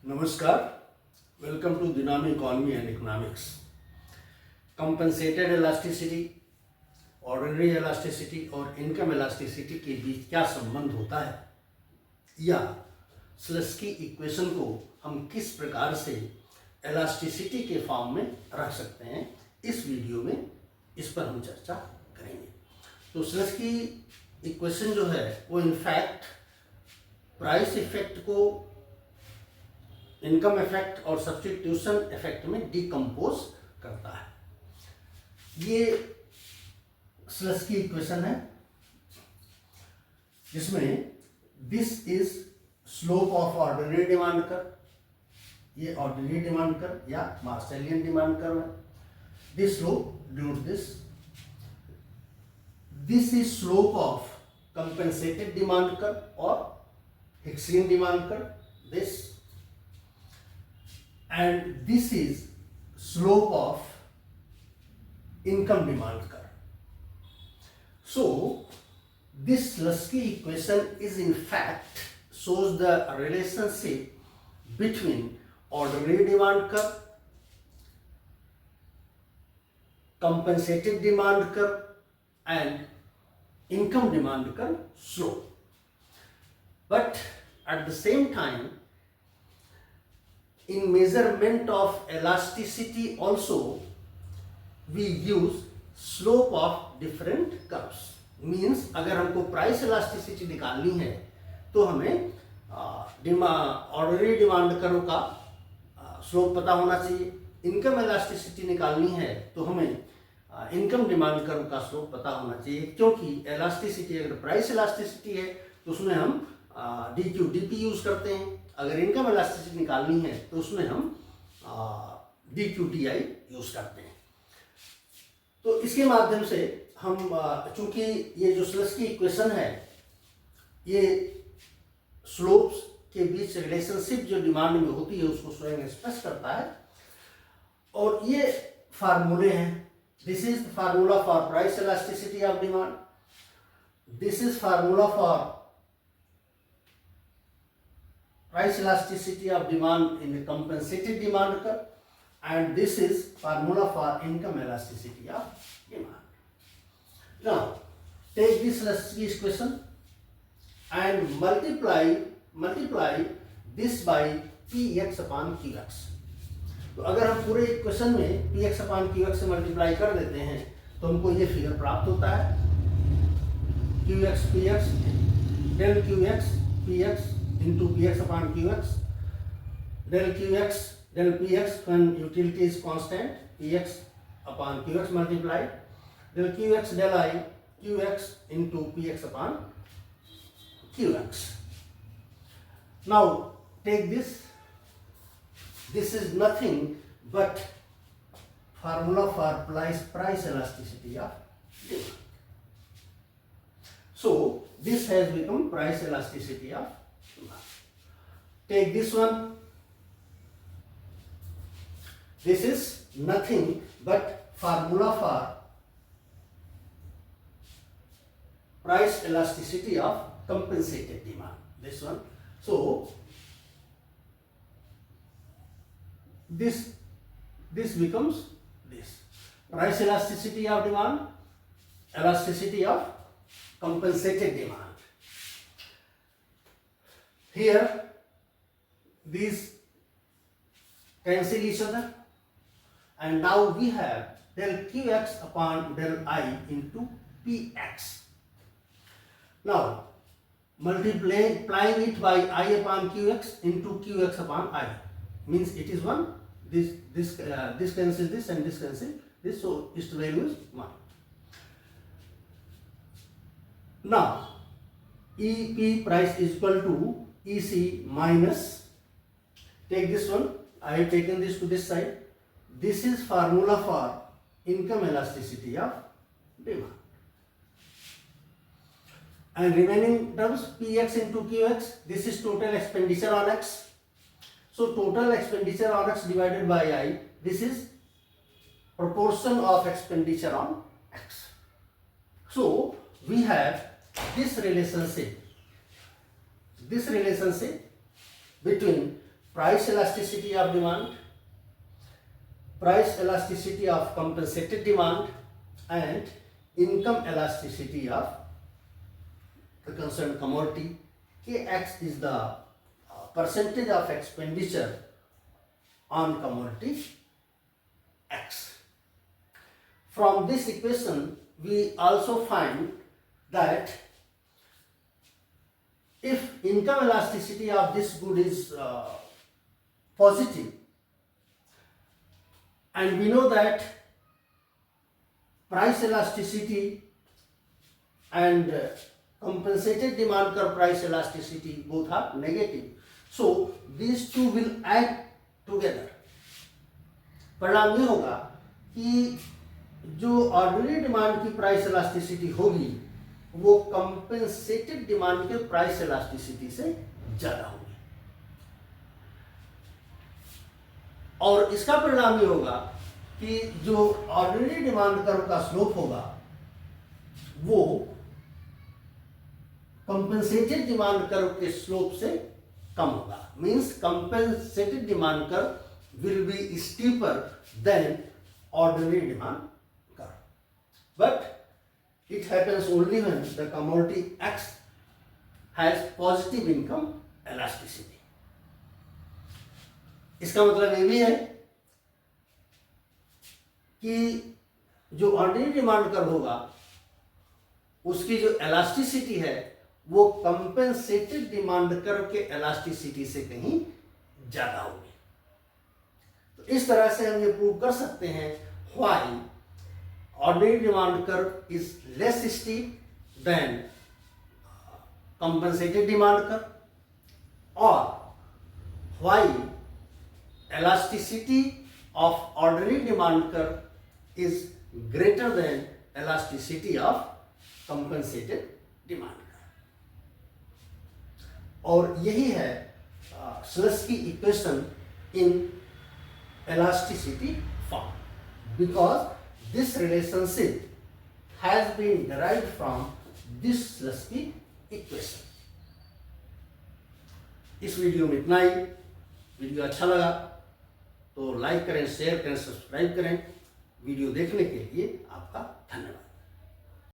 नमस्कार, welcome to dynamic economy and economics. Compensated elasticity, ordinary elasticity और income elasticity के बीच क्या संबंध होता है, या स्लस्की इक्वेशन को हम किस प्रकार से इलास्टिसिटी के फॉर्म में रख सकते हैं, इस वीडियो में इस पर हम चर्चा करेंगे। तो स्लस्की इक्वेशन जो है वो इनफैक्ट प्राइस इफेक्ट को इनकम इफेक्ट और सब्स्टिट्यूशन इफेक्ट में डिकम्पोज करता है। ये स्लस्की इक्वेशन है जिसमें this is slope of ordinary demand curve, ये ऑर्डिनरी डिमांड कर्व या मार्सेलियन डिमांड कर्व है। This slope denote this is slope of compensated demand curve और Hicksian demand curve, this, and this is slope of income demand curve. So this Lusky equation is in fact shows the relationship between ordinary demand curve, compensated demand curve and income demand curve slope. But at the same time, in measurement of elasticity also we use slope of different curves. Means अगर हमको price elasticity निकालनी है तो हमें ordinary demand curve का slope पता होना चाहिए। इनकम इलास्टिसिटी निकालनी है तो हमें इनकम डिमांड कर्व का स्लोप पता होना चाहिए, क्योंकि इलास्टिसिटी अगर प्राइस इलास्टिसिटी है तो उसमें हम DQ DP यूज करते हैं, अगर इनकम इलास्टिसिटी निकालनी है तो उसमें हम DQ DI यूज करते हैं। तो इसके माध्यम से हम चूंकि ये जो स्लस्की इक्वेशन है ये स्लोप्स के बीच रिलेशनशिप जो डिमांड में होती है उसको स्वयं एक्सप्रेस करता है, और ये फार्मूले हैं। This is formula for price elasticity of demand, this is formula for price elasticity of demand in the compensated demand curve, and this is formula for income elasticity of demand. Now take this Lusky equation and multiply this by px upon qx. तो अगर हम पूरे equation में px upon qx से multiply कर देते हैं तो हमको ये फिगर प्राप्त होता है, qx px del qx px into px upon qx, del qx del px when utility is constant, px upon qx multiplied, del qx del I qx into px upon qx. Now take this is nothing but formula for price elasticity of demand. So this has become price elasticity of demand. Take this one, this is nothing but formula for price elasticity of compensated demand, this one. So this becomes this price elasticity of demand, elasticity of compensated demand. Here these cancel each other, and now we have del qx upon del I into px. Now multiplying it by I upon qx into qx upon I means it is 1. This cancels this and this cancels this, so its value is 1. Now EP price is equal to EC minus, take this one, I have taken this to this side, this is formula for income elasticity of demand, and remaining terms px into qx, this is total expenditure on x, so total expenditure on x divided by I, this is proportion of expenditure on x. So we have this relationship between price elasticity of demand, price elasticity of compensated demand, and income elasticity of the concerned commodity. Kx is the percentage of expenditure on commodity X. From this equation, we also find that if income elasticity of this good is positive, and we know that price elasticity and compensated demand curve price elasticity both are negative, so these two will add together. परिणाम ये होगा कि जो ordinary demand की price elasticity होगी वो compensated demand के price elasticity से ज्यादा होगी, और इसका परिणाम ये होगा कि जो ऑर्डिनरी डिमांड कर्व का स्लोप होगा वो कंपेंसेटेड डिमांड कर्व के स्लोप से कम होगा. Means compensated demand curve will be steeper than ordinary demand curve. But it happens only when the commodity X has positive income elasticity. इसका मतलब ये भी है कि जो ऑर्डिनरी डिमांड कर्व होगा उसकी जो एलास्टिसिटी है वो कंपेंसेटेड डिमांड कर्व के एलास्टिसिटी से कहीं ज्यादा होगी. इस तरह से हम ये प्रूव कर सकते हैं why ordinary demand curve is less steep than compensated demand curve, और why elasticity of ordinary demand curve is greater than elasticity of compensated demand curve. और यही है Slutsky equation in elasticity form, because this relationship has been derived from this Slutsky equation. इस video में इतना ही. Video अच्छा लगा तो like करें, शेयर करें, सब्सक्राइब करें. वीडियो देखने के लिए आपका धन्यवाद.